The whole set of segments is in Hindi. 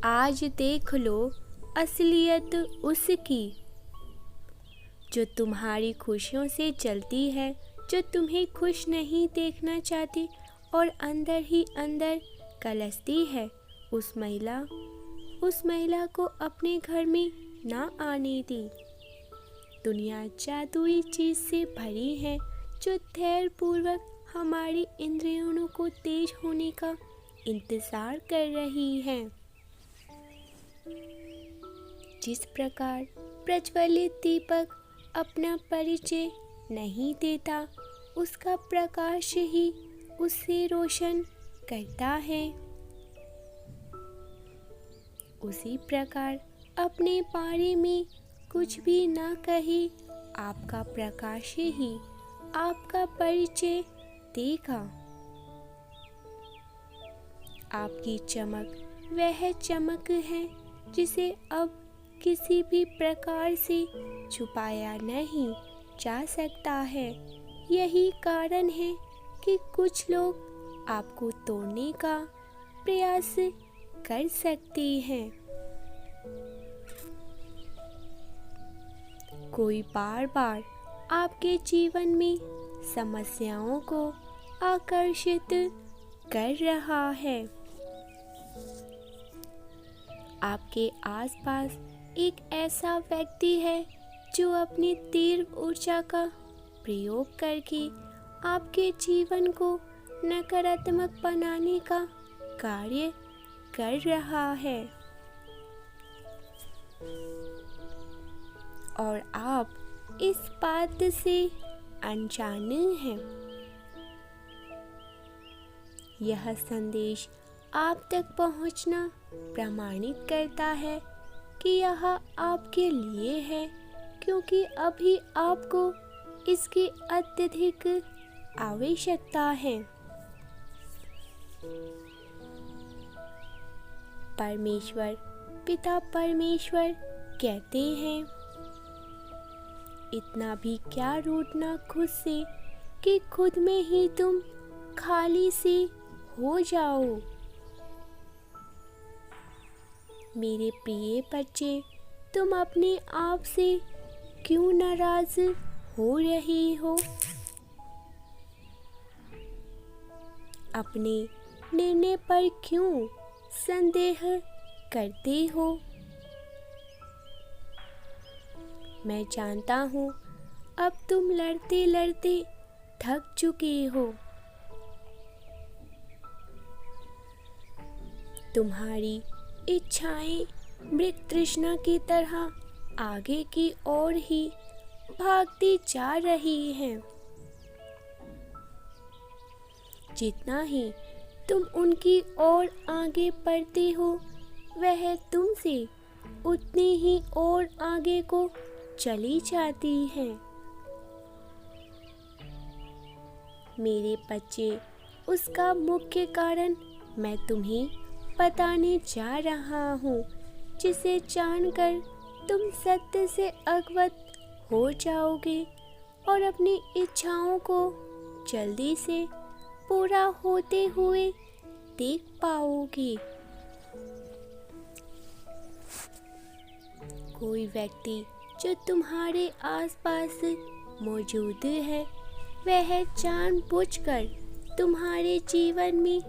आज देख लो असलियत उसकी जो तुम्हारी खुशियों से जलती है, जो तुम्हें खुश नहीं देखना चाहती और अंदर ही अंदर कलसती है। उस महिला को अपने घर में ना आने दी। दुनिया जादुई चीज से भरी है जो धैर्य पूर्वक हमारी इंद्रियों को तेज होने का इंतजार कर रही है। जिस प्रकार प्रज्वलित दीपक अपना परिचय नहीं देता, उसका प्रकाश ही उसे रोशन करता है, उसी प्रकार अपने बारे में कुछ भी ना कहे, आपका प्रकाश ही आपका परिचय देगा। आपकी चमक वह चमक है जिसे अब किसी भी प्रकार से छुपाया नहीं जा सकता है। यही कारण है कि कुछ लोग आपको तोड़ने का प्रयास कर सकते हैं। कोई बार बार आपके जीवन में समस्याओं को आकर्षित कर रहा है। आपके आसपास एक ऐसा व्यक्ति है जो अपनी तीव्र ऊर्जा का प्रयोग करके आपके जीवन को नकारात्मक बनाने का कार्य कर रहा है और आप इस बात से अनजान हैं। यह संदेश आप तक पहुंचना प्रमाणित करता है कि यह आपके लिए है, क्योंकि अभी आपको इसकी अत्यधिक आवश्यकता है। परमेश्वर पिता परमेश्वर कहते हैं, इतना भी क्या रूठना खुद से कि खुद में ही तुम खाली से हो जाओ। मेरे प्रिय बच्चे, तुम अपने आप से क्यों नाराज हो रही हो? अपने निर्णय पर क्यों संदेह करते हो? मैं जानता हूँ अब तुम लड़ते लड़ते थक चुके हो। तुम्हारी इच्छाएं मृग तृष्णा की तरह आगे की ओर ही भागती जा रही हैं। जितना ही तुम उनकी ओर आगे बढ़ते हो, वह तुमसे उतनी ही और आगे को चली जाती है। मेरे बच्चे, उसका मुख्य कारण मैं तुम्हें बताने जा रहा हूँ, जिसे जानकर तुम सत्य से अवगत हो जाओगे और अपनी इच्छाओं को जल्दी से पूरा होते हुए देख पाओगे। कोई व्यक्ति जो तुम्हारे आसपास मौजूद है, वह जानबूझकर तुम्हारे जीवन में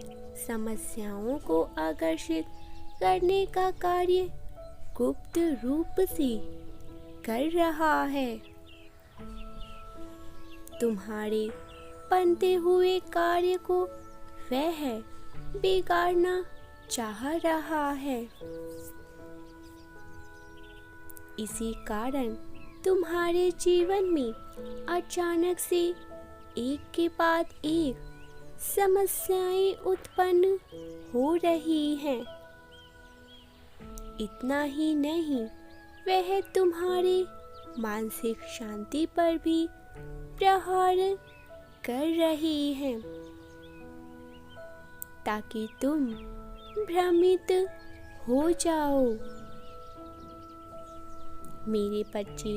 समस्याओं को आकर्षित करने का कार्य गुप्त रूप से कर रहा है। तुम्हारे बनते हुए कार्य को वह बिगाड़ना चाह रहा है। इसी कारण तुम्हारे जीवन में अचानक से एक के बाद एक समस्याएं उत्पन्न हो रही हैं। इतना ही नहीं, वह तुम्हारी मानसिक शांति पर भी प्रहार कर रही है, ताकि तुम भ्रमित हो जाओ। मेरे बच्चे,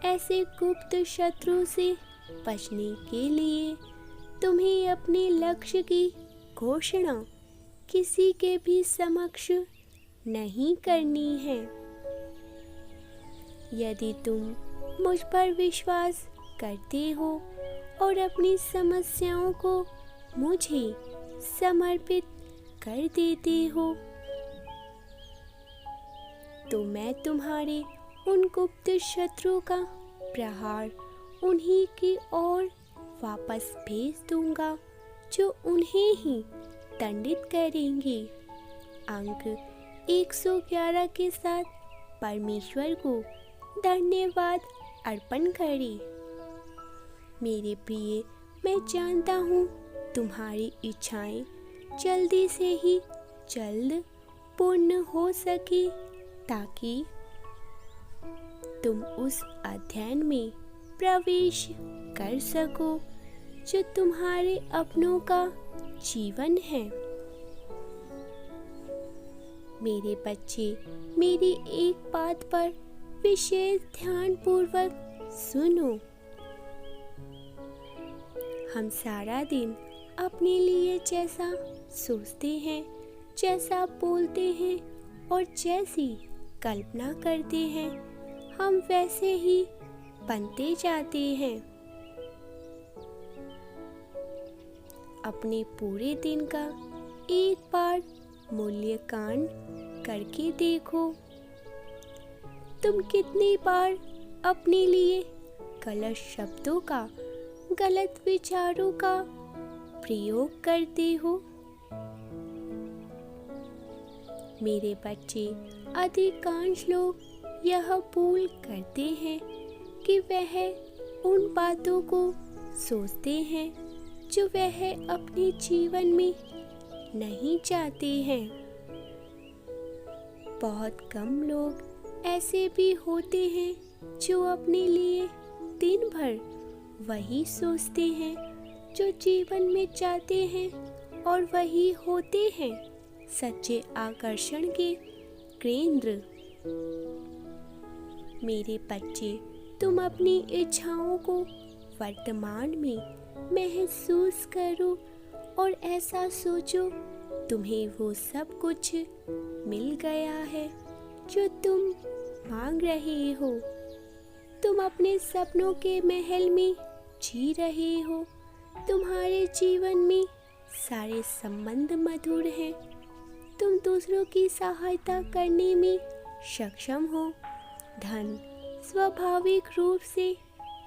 ऐसे गुप्त शत्रु से बचने के लिए तुम्हें अपने लक्ष्य की घोषणा किसी के भी समक्ष नहीं करनी है। यदि तुम मुझ पर विश्वास करते हो और अपनी समस्याओं को मुझे समर्पित कर देते हो, तो मैं तुम्हारे उन गुप्त शत्रु का प्रहार उन्हीं की ओर वापस भेज दूंगा जो उन्हें ही दंडित करेंगे। अंक 111 के साथ परमेश्वर को धन्यवाद अर्पण करें। मेरे प्रिय, मैं जानता हूँ तुम्हारी इच्छाएं जल्दी से ही जल्द पूर्ण हो सके, ताकि तुम उस अध्ययन में प्रवेश कर सको जो तुम्हारे अपनों का जीवन है। मेरे बच्चे, मेरी एक बात पर विशेष ध्यान पूर्वक सुनो। हम सारा दिन अपने लिए जैसा सोचते हैं, जैसा बोलते हैं और जैसी कल्पना करते हैं, हम वैसे ही बनते जाते हैं। अपने पूरे दिन का एक बार मूल्यांकन करके देखो। तुम कितनी बार अपने लिए गलत शब्दों का, गलत विचारों का प्रयोग करते हो? मेरे बच्चे, अधिकांश लोग यह भूल करते हैं कि वह उन बातों को सोचते हैं जो वह अपने जीवन में नहीं चाहते हैं। बहुत कम लोग ऐसे भी होते हैं जो अपने लिए दिन भर वही सोचते हैं जो जीवन में चाहते हैं, और वही होते हैं सच्चे आकर्षण के केंद्र। मेरे बच्चे, तुम अपनी इच्छाओं को वर्तमान में महसूस करो और ऐसा सोचो तुम्हें वो सब कुछ मिल गया है जो तुम मांग रहे हो। तुम अपने सपनों के महल में जी रहे हो। तुम्हारे जीवन में सारे संबंध मधुर हैं। तुम दूसरों की सहायता करने में सक्षम हो। धन स्वाभाविक रूप से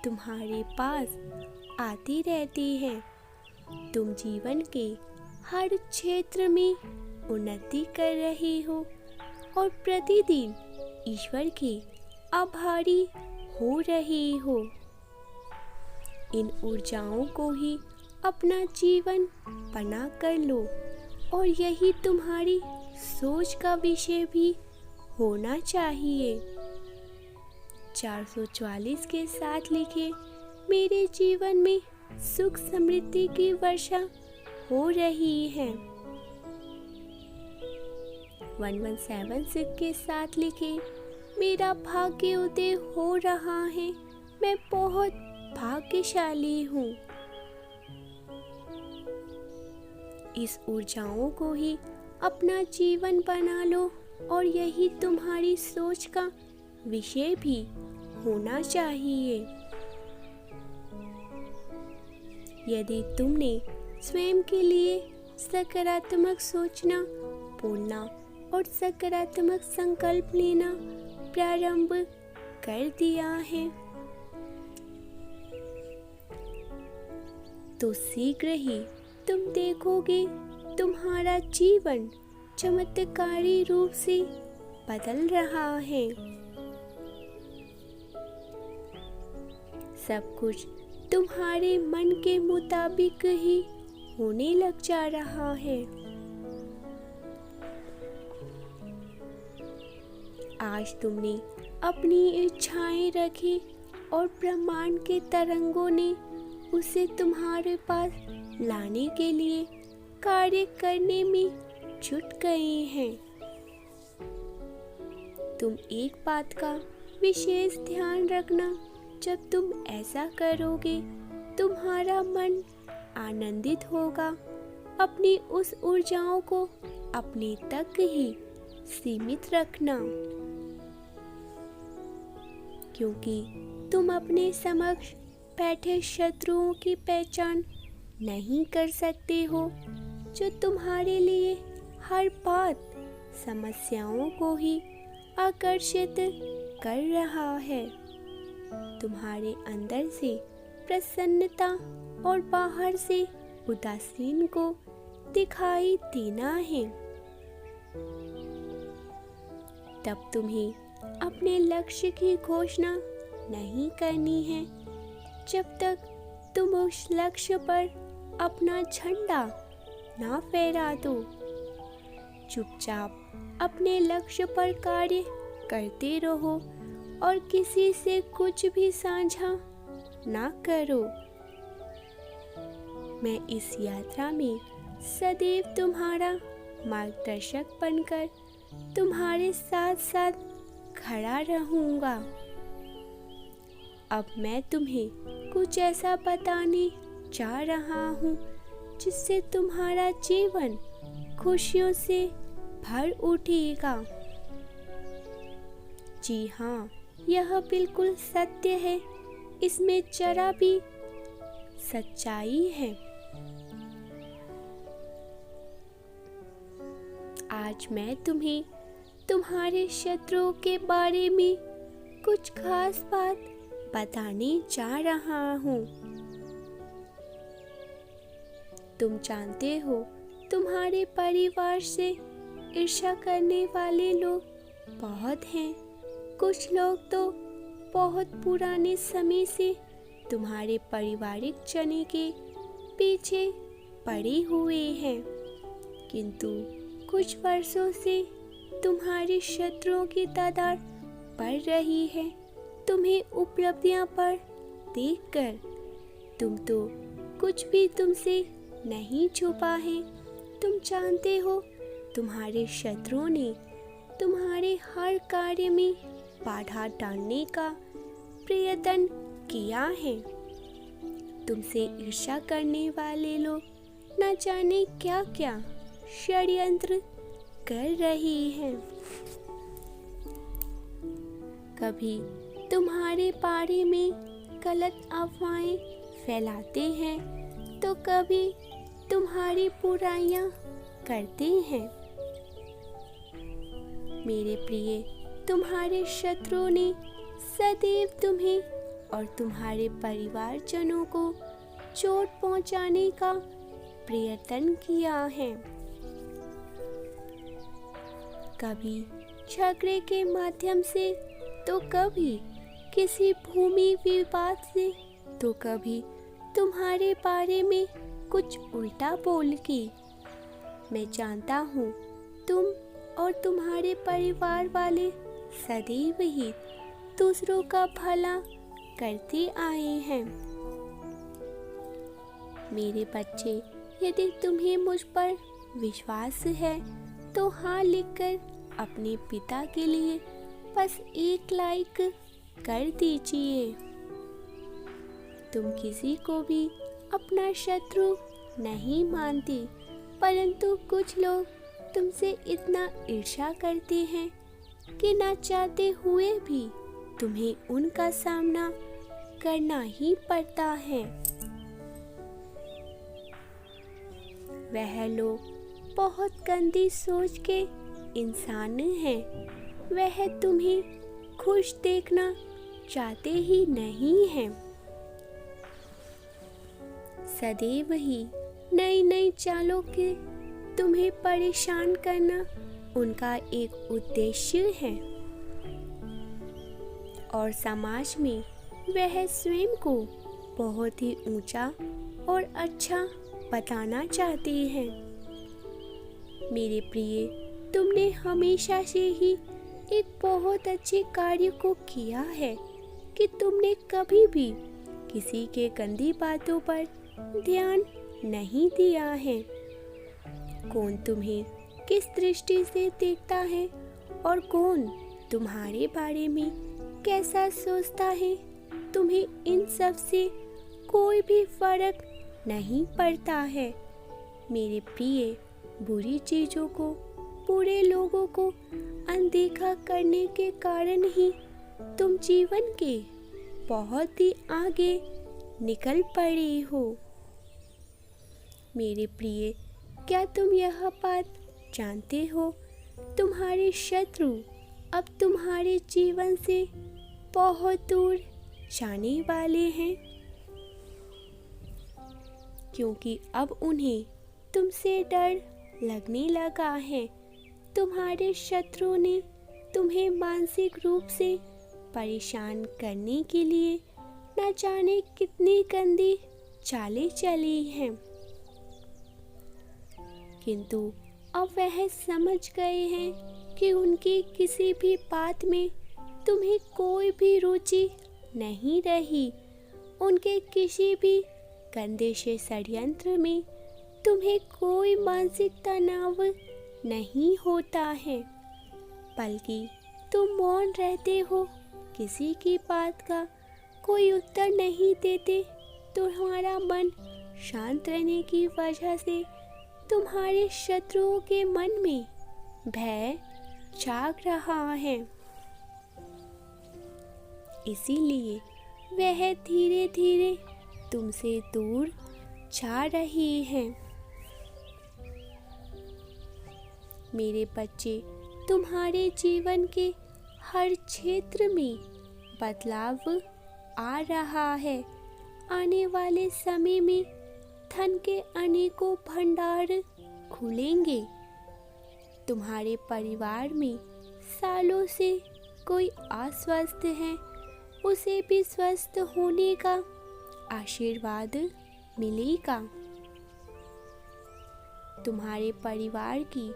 तुम्हारे पास आती रहती है। तुम जीवन के हर क्षेत्र में उन्नति कर रहे हो और प्रतिदिन ईश्वर के आभारी हो रहे हो। इन ऊर्जाओं को ही अपना जीवन बना कर लो, और यही तुम्हारी सोच का विषय भी होना चाहिए। 444 के साथ लिखे, मेरे जीवन में सुख समृद्धि की वर्षा हो रही है। 1176 के साथ लिखे, मेरा भाग्य उदय हो रहा है। मैं बहुत भाग्यशाली हूँ। इस ऊर्जाओं को ही अपना जीवन बना लो, और यही तुम्हारी सोच का विषय भी होना चाहिए। यदि तुमने स्वयं के लिए सकारात्मक सोचना, बोलना और सकारात्मक संकल्प लेना प्रारंभ कर दिया है, तो शीघ्र ही तुम देखोगे तुम्हारा जीवन चमत्कारी रूप से बदल रहा है। सब कुछ तुम्हारे मन के मुताबिक ही होने लग जा रहा है। आज तुमने अपनी इच्छाएं रखी और ब्रह्मांड के तरंगों ने उसे तुम्हारे पास लाने के लिए कार्य करने में जुट गए हैं। तुम एक बात का विशेष ध्यान रखना, जब तुम ऐसा करोगे तुम्हारा मन आनंदित होगा। अपनी उस ऊर्जाओं को अपने तक ही सीमित रखना, क्योंकि तुम अपने समक्ष बैठे शत्रुओं की पहचान नहीं कर सकते हो, जो तुम्हारे लिए हर बात समस्याओं को ही आकर्षित कर रहा है। तुम्हारे अंदर से प्रसन्नता और बाहर से उदासीन को दिखाई देना है। तब तुम्हें अपने लक्ष्य की घोषणा नहीं करनी है जब तक तुम उस लक्ष्य पर अपना झंडा ना फहरा दो। चुपचाप अपने लक्ष्य पर कार्य करते रहो और किसी से कुछ भी साझा ना करो। मैं इस यात्रा में सदैव तुम्हारा मार्गदर्शक बनकर तुम्हारे साथ साथ खड़ा रहूंगा। अब मैं तुम्हें कुछ ऐसा बताने जा रहा हूँ जिससे तुम्हारा जीवन खुशियों से भर उठेगा। जी हाँ, यह बिल्कुल सत्य है, इसमें जरा भी सच्चाई है। आज मैं तुम्हें तुम्हारे शत्रुओं के बारे में कुछ खास बात बताने जा रहा हूँ। तुम जानते हो, तुम्हारे परिवार से ईर्ष्या करने वाले लोग बहुत हैं। कुछ लोग तो बहुत पुराने समय से तुम्हारे पारिवारिक चने के पीछे पड़े हुए हैं, किंतु कुछ वर्षों से तुम्हारे शत्रुओं की तादाद बढ़ रही है। तुम्हें उपलब्धियां पर देखकर तुम तो कुछ भी तुमसे नहीं छुपा है। तुम जानते हो, तुम्हारे शत्रुओं ने तुम्हारे हर कार्य में बाधा डालने का प्रयत्न किया है। तुमसे ईर्ष्या करने वाले लोग न जाने क्या क्या षड्यंत्र कर रहे हैं। कभी तुम्हारे बारे में गलत अफवाहें फैलाते हैं, तो कभी तुम्हारी बुराइयां करते हैं। मेरे प्रिय, तुम्हारे शत्रुओं ने सदैव तुम्हें और तुम्हारे परिवारजनों को चोट पहुंचाने का प्रयत्न किया है। कभी झगड़े के माध्यम से, तो कभी किसी भूमि विवाद से, तो कभी तुम्हारे बारे में कुछ उल्टा बोल के। मैं जानता हूँ, तुम और तुम्हारे परिवार वाले सदैव ही दूसरों का भला करते आए हैं। मेरे बच्चे, यदि तुम्हें मुझ पर विश्वास है तो हाँ लिखकर अपने पिता के लिए बस एक लाइक कर दीजिए। तुम किसी को भी अपना शत्रु नहीं मानते, परंतु कुछ लोग तुमसे इतना ईर्ष्या करते हैं कि ना चाहते हुए भी तुम्हें उनका सामना करना ही पड़ता है। वह लोग बहुत गंदी सोच के इंसान हैं। वह तुम्हें खुश देखना चाहते ही नहीं हैं। सदैव ही नई नई चालों के तुम्हें परेशान करना उनका एक उद्देश्य है, और समाज में वह स्वयं को बहुत ही ऊंचा और अच्छा बताना चाहते हैं। मेरे प्रिय, तुमने हमेशा से ही एक बहुत अच्छे कार्य को किया है कि तुमने कभी भी किसी के गंदी बातों पर ध्यान नहीं दिया है। कौन तुम्हें किस दृष्टि से देखता है और कौन तुम्हारे बारे में कैसा सोचता है, तुम्हें इन सब से कोई भी फर्क नहीं पड़ता है। मेरे प्रिय, बुरी चीजों को बुरे लोगों को अनदेखा करने के कारण ही तुम जीवन के बहुत ही आगे निकल पड़ी हो। मेरे प्रिय, क्या तुम यह बात जानते हो? तुम्हारे शत्रु अब तुम्हारे जीवन से बहुत दूर जाने वाले हैं, क्योंकि अब उन्हें तुमसे डर लगने लगा है। तुम्हारे शत्रु ने तुम्हें मानसिक रूप से परेशान करने के लिए न जाने कितनी गंदी चालें चली हैं, किंतु अब वह समझ गए हैं कि उनकी किसी भी बात में तुम्हें कोई भी रुचि नहीं रही। उनके किसी भी गंदे से षड्यंत्र में तुम्हें कोई मानसिक तनाव नहीं होता है, बल्कि तुम मौन रहते हो, किसी की बात का कोई उत्तर नहीं देते। तुम्हारा मन शांत रहने की वजह से तुम्हारे शत्रुओं के मन में भय जाग रहा है, इसीलिए वह धीरे धीरे तुमसे दूर जा रही हैं। मेरे बच्चे, तुम्हारे जीवन के हर क्षेत्र में बदलाव आ रहा है। आने वाले समय में धन के अनेकों भंडार खुलेंगे। तुम्हारे परिवार में सालों से कोई अस्वस्थ है, उसे भी स्वस्थ होने का आशीर्वाद मिलेगा। तुम्हारे परिवार की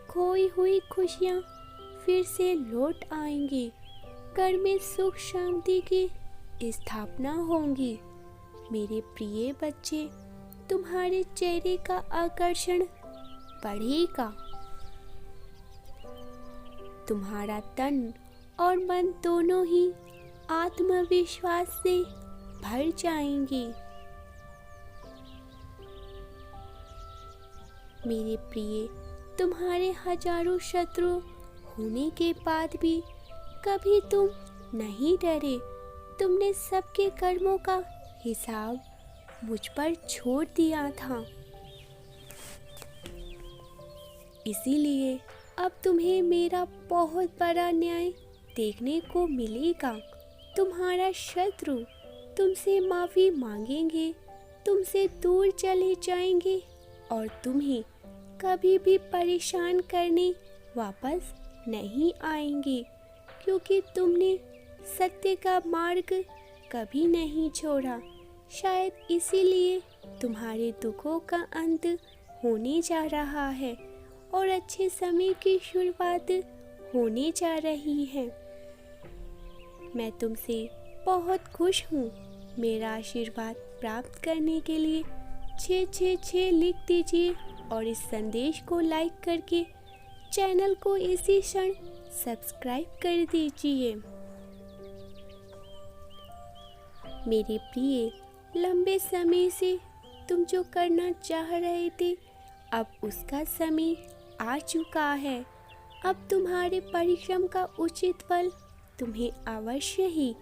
खोई हुई खुशियाँ फिर से लौट आएंगी। घर में सुख शांति की स्थापना होगी। मेरे प्रिय बच्चे, तुम्हारे चेहरे का आकर्षण बढ़ेगा। तुम्हारा तन और मन दोनों ही आत्मविश्वास से भर जाएंगे। मेरे प्रिय, तुम्हारे हजारों शत्रु होने के बाद भी कभी तुम नहीं डरे। तुमने सबके कर्मों का हिसाब मुझ पर छोड़ दिया था, इसीलिए अब तुम्हें मेरा बहुत बड़ा न्याय देखने को मिलेगा। तुम्हारा शत्रु तुमसे माफ़ी मांगेंगे, तुमसे दूर चले जाएंगे और तुम्हें कभी भी परेशान करने वापस नहीं आएंगे, क्योंकि तुमने सत्य का मार्ग कभी नहीं छोड़ा। शायद इसीलिए तुम्हारे दुखों का अंत होने जा रहा है और अच्छे समय की शुरुआत होने जा रही है। मैं तुमसे बहुत खुश हूँ। मेरा आशीर्वाद प्राप्त करने के लिए 666 लिख दीजिए और इस संदेश को लाइक करके चैनल को इसी क्षण सब्सक्राइब कर दीजिए। मेरे प्रिय, लंबे समय से तुम जो करना चाह रहे थे, अब उसका समय आ चुका है। अब तुम्हारे परिश्रम का उचित फल तुम्हें अवश्य ही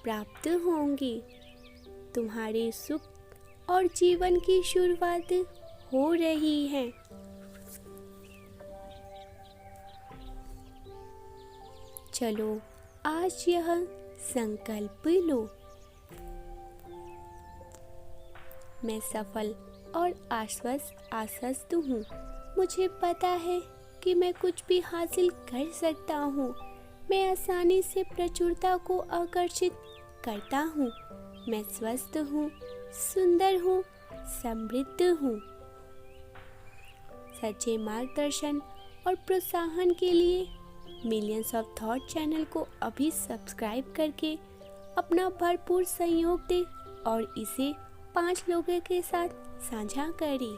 प्राप्त होंगे। तुम्हारे सुख और जीवन की शुरुआत हो रही है। चलो आज यह संकल्प लो, मैं सफल और आश्वस्त हूँ। मुझे पता है कि मैं कुछ भी हासिल कर सकता हूँ। मैं आसानी से प्रचुरता को आकर्षित करता हूँ। मैं स्वस्थ हूँ, सुंदर हूँ, समृद्ध हूँ। सच्चे मार्गदर्शन और प्रोत्साहन के लिए मिलियंस ऑफ थॉट चैनल को अभी सब्सक्राइब करके अपना भरपूर सहयोग दें और इसे 5 लोगों के साथ साझा करें।